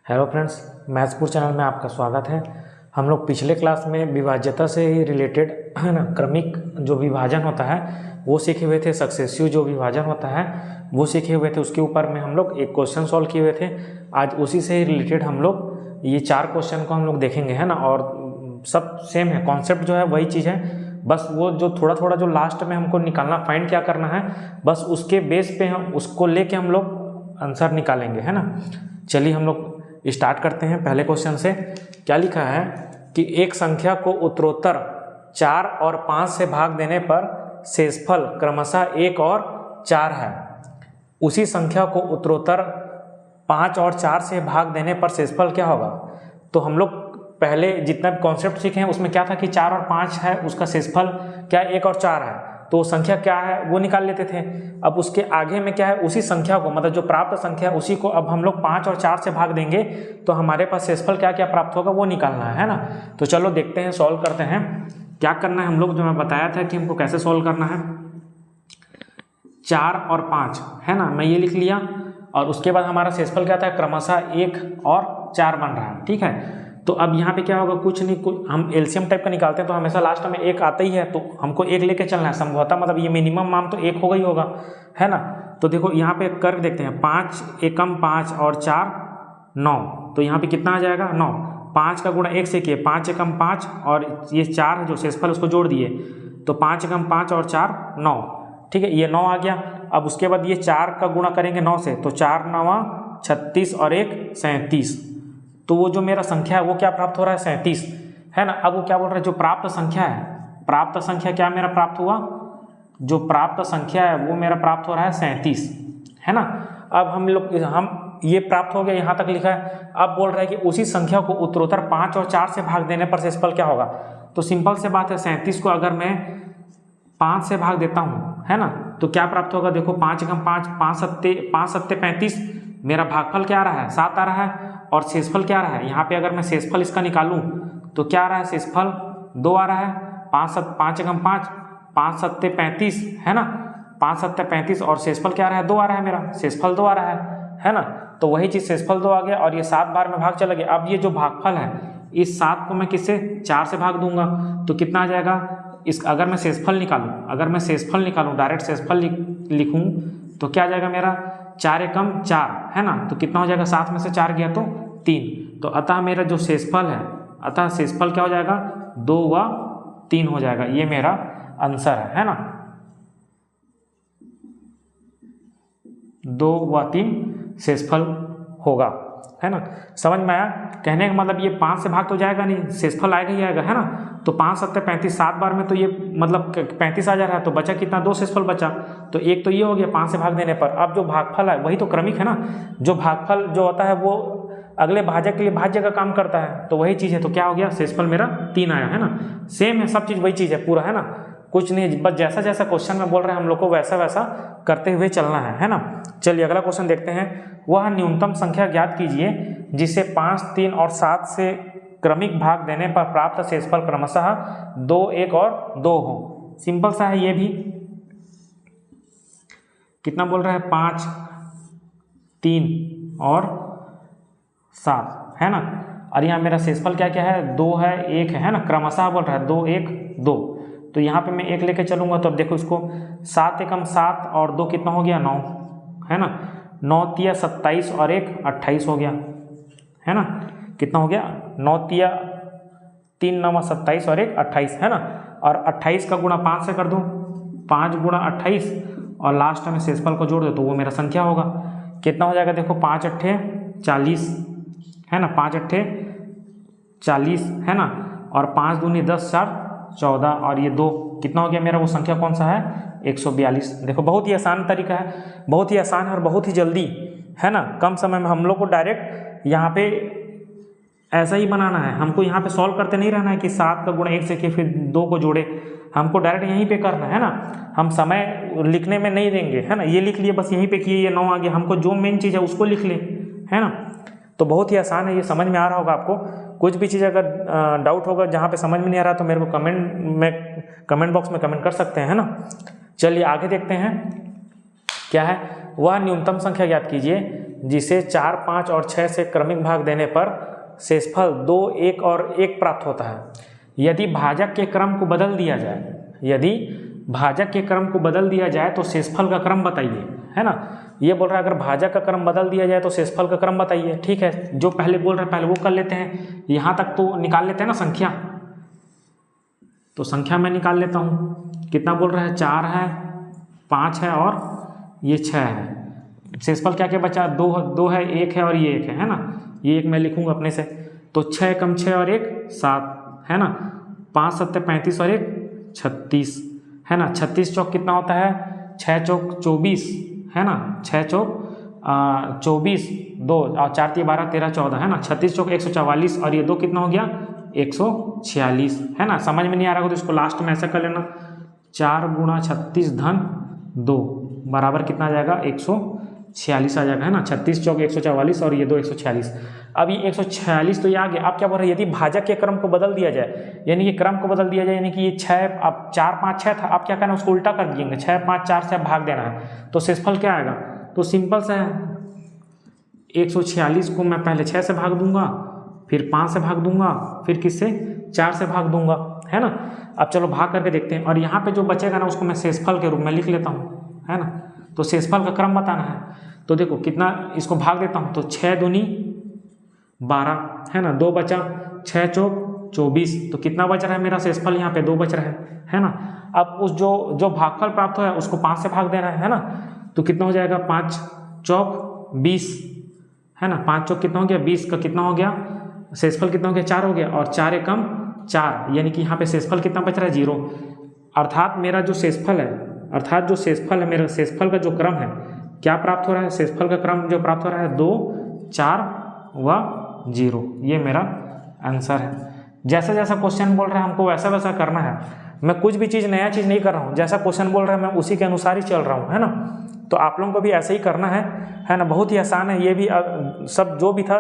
Hello friends, मैथ्सपुर channel में आपका स्वागत है। हम लोग पिछले क्लास में विभाज्यता से ही रिलेटेड है ना, क्रमिक जो विभाजन होता है वो सीखे हुए थे। सक्सेसिव जो विभाजन होता है वो सीखे हुए थे। उसके ऊपर में हम लोग एक क्वेश्चन सॉल्व किए हुए थे। आज उसी से ही रिलेटेड हम लोग ये 4 क्वेश्चन को हम लोग देखेंगे, है ना। और सब सेम है, कॉन्सेप्ट जो है वही चीज़ है। बस वो जो थोड़ा थोड़ा जो लास्ट में हमको निकालना, फाइंड क्या करना है, बस उसके बेस पे हम उसको लेके हम लोग आंसर निकालेंगे, है ना। चलिए हम लोग स्टार्ट करते हैं। पहले क्वेश्चन से क्या लिखा है कि एक संख्या को उत्तरोत्तर 4 और 5 से भाग देने पर शेषफल क्रमशः 1 और 4 है। उसी संख्या को उत्तरोत्तर 5 और 4 से भाग देने पर शेषफल क्या होगा। तो हम लोग पहले जितना भी कॉन्सेप्ट सीखे हैं उसमें क्या था कि 4 और 5 है, उसका शेषफल क्या 1 और 4 है, तो संख्या क्या है वो निकाल लेते थे। अब उसके आगे में क्या है, उसी संख्या को, मतलब जो प्राप्त संख्या है उसी को अब हम लोग 5 और 4 से भाग देंगे तो हमारे पास शेषफल क्या क्या प्राप्त होगा वो निकालना है ना। तो चलो देखते हैं, सॉल्व करते हैं। क्या करना है हम लोग, जो मैं बताया था कि हमको कैसे सॉल्व करना है। 4 और 5 है ना, मैं ये लिख लिया। और उसके बाद हमारा शेषफल क्या था, क्रमशः 1 और 4 बन रहा है, ठीक है। तो अब यहाँ पे क्या होगा, कुछ नहीं, हम एलसीएम टाइप का निकालते हैं तो हमेशा लास्ट में 1 आता ही है, तो हमको 1 लेके चलना है संभवतः, मतलब ये मिनिमम मान तो 1 होगा ही होगा, है ना। तो देखो यहाँ पे कर देखते हैं, 5 एकम 5 और 4 9, तो यहाँ पे कितना आ जाएगा 9। 5 का गुणा 1 से किए, 5 एकम 5 और ये 4 है जो शेषफल, उसको जोड़ दिए तो 5 एकम 5 और 4 9, ठीक है, ये 9 आ गया। अब उसके बाद ये 4 का गुणा करेंगे 9 से, तो 4 9 36 और 1 37, तो वो जो मेरा संख्या है वो क्या प्राप्त हो रहा है 37, है ना। अब वो क्या बोल रहा है, जो प्राप्त संख्या है, प्राप्त संख्या क्या मेरा प्राप्त हुआ, जो प्राप्त संख्या है वो मेरा प्राप्त हो रहा है 37, है ना। अब हम ये प्राप्त हो गया, यहाँ तक लिखा है। अब बोल रहा है कि उसी संख्या को उत्तरोत्तर 5 और 4 से भाग देने पर शेषफल क्या होगा। तो सिंपल से बात है, 37 को अगर मैं 5 से भाग देता हूँ, है ना, तो क्या प्राप्त होगा। देखो 5 एकम 5, 5 सत्ते 35, मेरा भागफल क्या आ रहा है 7 आ रहा है, और शेषफल क्या आ रहा है, यहाँ पे अगर मैं शेषफल इसका निकालूं तो क्या आ रहा है, शेषफल 2 आ रहा है। 5 एकम 5, 5 सत्ते 35, है ना, 5 सत्ते 35, और शेषफल क्या आ रहा है 2 आ रहा है, मेरा शेषफल 2 आ रहा है ना। तो वही चीज़, शेषफल 2 आ गया और ये 7 बार में भाग चला गया। अब ये जो भागफल है, इस 7 को मैं किससे 4 से भाग दूंगा तो कितना आ जाएगा। अगर मैं शेषफल निकालूं, डायरेक्ट शेषफल लिखूं तो क्या आ जाएगा मेरा 4 एकम 4, है ना, तो कितना हो जाएगा, 7 में से 4 गया तो 3, तो अतः मेरा जो शेषफल है, अतः शेषफल क्या हो जाएगा 2 व 3 हो जाएगा। ये मेरा आंसर है ना, 2 व 3 शेषफल होगा, है ना। समझ में आया। कहने का मतलब ये 5 से भाग तो जाएगा नहीं, शेषफल आएगा ही आएगा, है ना। तो 5 सत्ते 35, 7 बार में तो ये मतलब 35 आ जा रहा है, तो बचा कितना, 2 शेषफल बचा। तो एक तो ये हो गया 5 से भाग देने पर। अब जो भागफल है वही तो क्रमिक है ना, जो भागफल जो होता है वो अगले भाजक के लिए भाज्य का काम करता है, तो वही चीज़ है। तो क्या हो गया, शेषफल मेरा 3 आया, है ना। सेम है, सब चीज़ वही चीज़ है पूरा, है ना, कुछ नहीं, बस जैसा जैसा क्वेश्चन में बोल रहे हैं हम लोग को वैसा वैसा करते हुए चलना है ना। चलिए अगला क्वेश्चन देखते हैं। वह न्यूनतम संख्या ज्ञात कीजिए जिसे 5, 3 और 7 से क्रमिक भाग देने पर प्राप्त शेषफल क्रमशः 2, 1 और 2 हो। सिंपल सा है ये भी। कितना बोल रहा है, 5, 3 और 7, है ना। और यहाँ मेरा शेषफल क्या क्या है, 2 है, 1 है ना, क्रमशः बोल रहा है 2, 1, 2, तो यहाँ पे मैं 1 लेके चलूंगा तो अब देखो इसको 7 एकम 7 और 2 कितना हो गया 9, है ना। 9 तिया 27 और 1 28 हो गया, है ना। कितना हो गया, 9 तिया 3 9 27 और 1 28, है ना। और 28 का गुणा 5 से कर दूँ, 5 गुणा 28 और लास्ट में शेषफल को जोड़ दो तो वो मेरा संख्या होगा। कितना हो जाएगा, देखो 5 अट्ठे 40, है ना, 5 अट्ठे 40, है ना, और 5 दूनी 10 4 14, और ये 2 कितना हो गया मेरा, वो संख्या कौन सा है 142। देखो बहुत ही आसान तरीका है, बहुत ही आसान है और बहुत ही जल्दी, है ना। कम समय में हम लोग को डायरेक्ट यहाँ पे ऐसा ही बनाना है। हमको यहाँ पे सॉल्व करते नहीं रहना है कि 7 का गुणा 1 से किए फिर 2 को जोड़े, हमको डायरेक्ट यहीं पे करना है ना। हम समय लिखने में नहीं देंगे, है ना। ये लिख लिए बस, यहीं पे किए, ये 9 आ गया, हमको जो मेन चीज़ है उसको लिख ले, है ना। तो बहुत ही आसान है, ये समझ में आ रहा होगा आपको। कुछ भी चीज़ अगर डाउट होगा, जहाँ पे समझ में नहीं आ रहा तो मेरे को कमेंट बॉक्स में कमेंट कर सकते हैं, है ना। चलिए आगे देखते हैं क्या है। वह न्यूनतम संख्या ज्ञात कीजिए जिसे 4, 5 और 6 से क्रमिक भाग देने पर शेषफल 2, 1 और 1 प्राप्त होता है। यदि भाजक के क्रम को बदल दिया जाए, यदि भाजक के क्रम को बदल दिया जाए तो शेषफल का क्रम बताइए, है ना। ये बोल रहा है अगर भाजक का क्रम बदल दिया जाए तो शेषफल का क्रम बताइए। ठीक है, जो पहले बोल रहे हैं पहले वो कर लेते हैं, यहाँ तक तो निकाल लेते हैं ना संख्या। तो संख्या मैं निकाल लेता हूँ, कितना बोल रहा है, 4 है, 5 है और ये 6 है। शेषफल क्या क्या बचा, 2 है, 1 है और ये 1 है ना। ये 1 मैं लिखूँगा अपने से, तो 6 कम 6 और 1 7 है ना। 5 7 35 और 1 36 है ना। 36 चौक कितना होता है, 6 चौक 24 है ना। 6 चौक 24, 2 और 4 3 12 13 14 है ना। 36 चौक 144 और ये 2 कितना हो गया, 146 है ना। समझ में नहीं आ रहा हो तो इसको लास्ट में ऐसा कर लेना, 4 गुणा 36 धन 2 बराबर कितना आ जाएगा, 146 आ जाएगा, है ना। 36 चौक 144 और ये 2 146। अब ये 146 तो ये आ गया। अब क्या बोल रहे हैं, यदि भाजक के क्रम को बदल दिया जाए, यानी कि क्रम को बदल दिया जाए, यानी कि ये 6, अब 4 5 6 था, अब क्या करना है उसको उल्टा कर दीजिएंगे, 6 5 4 से भाग देना है, तो शेषफल क्या आएगा। तो सिंपल सा है, 146 को मैं पहले 6 से भाग दूंगा, फिर 5 से भाग दूंगा, फिर किससे, 4 से भाग दूंगा, है ना। अब चलो भाग करके देखते हैं, और यहाँ पे जो बचेगा ना उसको मैं शेषफल के रूप में लिख लेता हूँ, है ना। तो शेषफल का क्रम बताना है, तो देखो कितना, इसको भाग देता हूँ, तो 6 दूनी 12 है ना। 2 बचा, 6 चौक 24, तो कितना बच रहा है मेरा शेषफल, यहाँ पे 2 बच रहा है ना। अब उस जो भागफल प्राप्त हुआ है उसको 5 से भाग देना है ना। तो कितना हो जाएगा, 5 चौक 20 है ना। 5 चौक कितना हो गया, 20 का कितना हो गया, शेषफल कितना हो गया, 4 हो गया, और 4 एकम 4, यानी कि यहाँ पे शेषफल कितना बच रहा है, 0। अर्थात मेरा जो शेषफल है, मेरा शेषफल का जो क्रम है क्या प्राप्त हो रहा है, शेषफल का क्रम जो प्राप्त हो रहा है 2, 4 व 0, ये मेरा आंसर है। जैसा जैसा क्वेश्चन बोल रहा है हमको वैसा वैसा करना है। मैं कुछ भी चीज़ नया चीज़ नहीं कर रहा हूँ, जैसा क्वेश्चन बोल रहा है मैं उसी के अनुसार ही चल रहा हूँ, है ना। तो आप लोगों को भी ऐसे ही करना है ना। बहुत ही आसान है ये भी, सब जो भी था,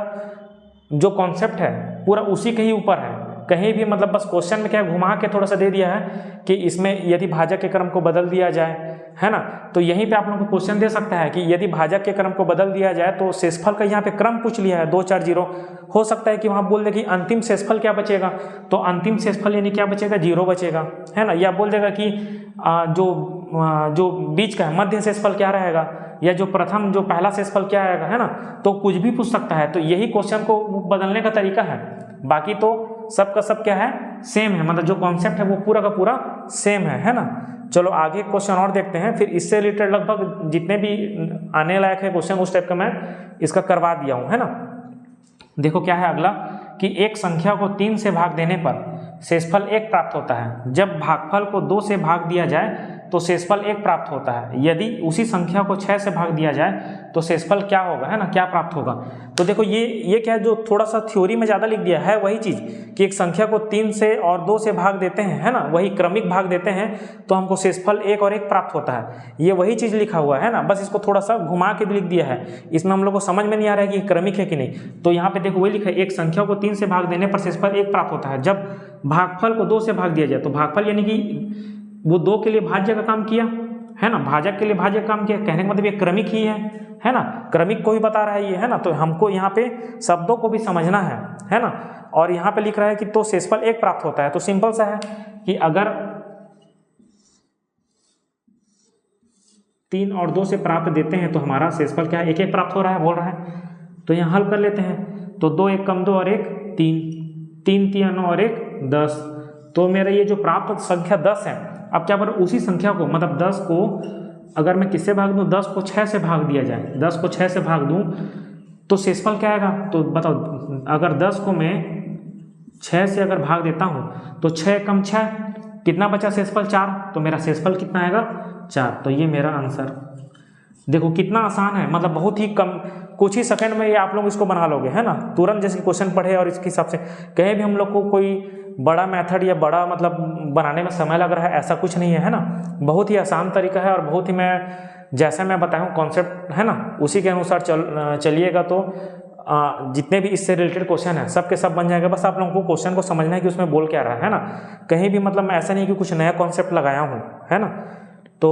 जो कॉन्सेप्ट है पूरा उसी के ही ऊपर है। कहीं भी मतलब बस क्वेश्चन में क्या घुमा के थोड़ा सा दे दिया है कि इसमें यदि भाजक के क्रम को बदल दिया जाए, है ना। तो यहीं पे आप लोगों को क्वेश्चन दे सकता है कि यदि भाजक के क्रम को बदल दिया जाए तो शेषफल का यहाँ पे क्रम पूछ लिया है 2 4 0। हो सकता है कि वहाँ बोल दे कि अंतिम शेषफल क्या बचेगा, तो अंतिम शेषफल यानी क्या बचेगा, 0 बचेगा, है ना। या बोल देगा कि जो बीच का है मध्य शेषफल क्या रहेगा, या जो प्रथम जो पहला शेषफल क्या आएगा, है ना। तो कुछ भी पूछ सकता है। तो यही क्वेश्चन को बदलने का तरीका है, बाकी तो सबका सब क्या है, सेम है, मतलब जो कॉन्सेप्ट है वो पूरा का पूरा सेम है ना। चलो आगे क्वेश्चन और देखते हैं, फिर इससे रिलेटेड लगभग जितने भी आने लायक है क्वेश्चन उस टाइप का मैं इसका करवा दिया हूँ, है ना। देखो क्या है अगला, कि एक संख्या को 3 से भाग देने पर शेषफल 1 प्राप्त होता है। जब भागफल को 2 से भाग दिया जाए तो शेषफल 1 प्राप्त होता है। यदि उसी संख्या को 6 से भाग दिया जाए तो शेषफल क्या होगा, है ना, क्या प्राप्त होगा। तो देखो ये क्या है, जो थोड़ा सा थ्योरी में ज़्यादा लिख दिया है वही चीज़ कि एक संख्या को 3 से और 2 से भाग देते हैं, है ना, वही क्रमिक भाग देते हैं तो हमको शेषफल 1 और 1 प्राप्त होता है। ये वही चीज़ लिखा हुआ है ना, बस इसको थोड़ा सा घुमा के लिख दिया है। इसमें हम लोग को समझ में नहीं आ रहा है कि क्रमिक है कि नहीं। तो यहाँ पे देखो वही लिखा है, एक संख्या को 3 से भाग देने पर शेषफल 1 प्राप्त होता है। जब भागफल को 2 से भाग दिया जाए, तो भागफल यानी कि वो 2 के लिए भाज्य का काम किया, है ना, भाजक के लिए भाज्य का काम किया, कहने का मतलब ये क्रमिक ही है ना, क्रमिक को ही बता रहा है ये, है ना। तो हमको यहाँ पे शब्दों को भी समझना है ना। और यहाँ पे लिख रहा है कि तो शेषफल 1 प्राप्त होता है। तो सिंपल सा है कि अगर 3 और 2 से प्राप्त देते हैं तो हमारा शेषफल क्या है, 1 1 प्राप्त हो रहा है, बोल रहा है। तो यहाँ हल कर लेते हैं, तो 2 1 कम 2 और 1 3, 3 3 9 और 1 10। तो मेरा ये जो प्राप्त संख्या 10 है। अब क्या करूँ, उसी संख्या को मतलब 10 को अगर मैं किससे भाग दूँ, 10 को 6 से भाग दिया जाए, 10 को 6 से भाग दूँ तो शेषफल क्या आएगा। तो बताओ, अगर 10 को मैं 6 से अगर भाग देता हूँ तो 6 कम 6 कितना बचा, शेषफल 4। तो मेरा शेषफल कितना आएगा, 4। तो ये मेरा आंसर। देखो कितना आसान है, मतलब बहुत ही कम, कुछ ही सेकंड में ये आप लोग इसको बना लोगे, है ना। तुरंत जैसे क्वेश्चन पढ़े और इसके हिसाब से कहीं भी हम लोग को कोई बड़ा मेथड या बड़ा मतलब बनाने में समय लग रहा है, ऐसा कुछ नहीं है ना। बहुत ही आसान तरीका है और बहुत ही जैसा मैं बताऊँ कॉन्सेप्ट, है ना, उसी के अनुसार चलिएगा तो जितने भी इससे रिलेटेड क्वेश्चन है सब के सब बन जाएगा। बस आप लोगों को क्वेश्चन को समझना है कि उसमें बोल क्या रहा है ना। कहीं भी मतलब मैं ऐसा नहीं कि कुछ नया कॉन्सेप्ट लगाया हूँ, है ना। तो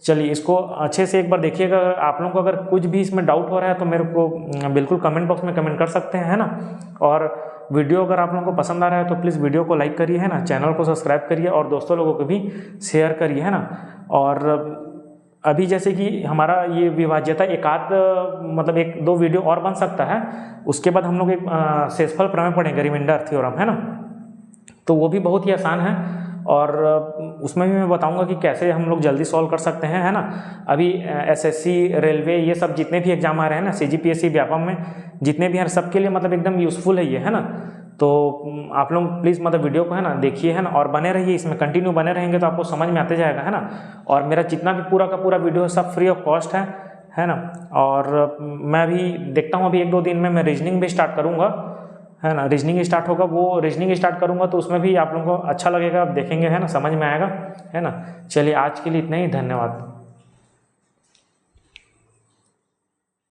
चलिए इसको अच्छे से एक बार देखिएगा। आप लोगों को अगर कुछ भी इसमें डाउट हो रहा है तो मेरे को बिल्कुल कमेंट बॉक्स में कमेंट कर सकते हैं, है ना। और वीडियो अगर आप लोगों को पसंद आ रहा है तो प्लीज़ वीडियो को लाइक करिए, है ना, चैनल को सब्सक्राइब करिए और दोस्तों लोगों को भी शेयर करिए, है ना। और अभी जैसे कि हमारा ये विभाज्यता एक आध मतलब 1-2 वीडियो और बन सकता है, उसके बाद हम लोग एक शेषफल प्रमेय पढ़ेंगे, रिमाइंडर थ्योरम, है ना। तो वो भी बहुत ही आसान है और उसमें भी मैं बताऊंगा कि कैसे हम लोग जल्दी सॉल्व कर सकते हैं, है ना। अभी एसएससी, रेलवे, ये सब जितने भी एग्जाम आ रहे हैं ना, सीजीपीएससी, व्यापम में जितने भी हैं सबके लिए मतलब एकदम यूज़फुल है ये, है ना। तो आप लोग प्लीज़ मतलब वीडियो को, है ना, देखिए, है ना, और बने रहिए इसमें, कंटिन्यू बने रहेंगे तो आपको समझ में आते जाएगा, है ना। और मेरा जितना भी पूरा का पूरा वीडियो है सब फ्री ऑफ कॉस्ट है ना। और मैं भी देखता हूँ अभी 1-2 दिन में मैं रीजनिंग भी स्टार्ट करूँगा, है ना। रीजनिंग स्टार्ट होगा, वो रीजनिंग स्टार्ट करूँगा तो उसमें भी आप लोगों को अच्छा लगेगा, आप देखेंगे, है ना, समझ में आएगा, है ना। चलिए आज के लिए इतना ही, धन्यवाद।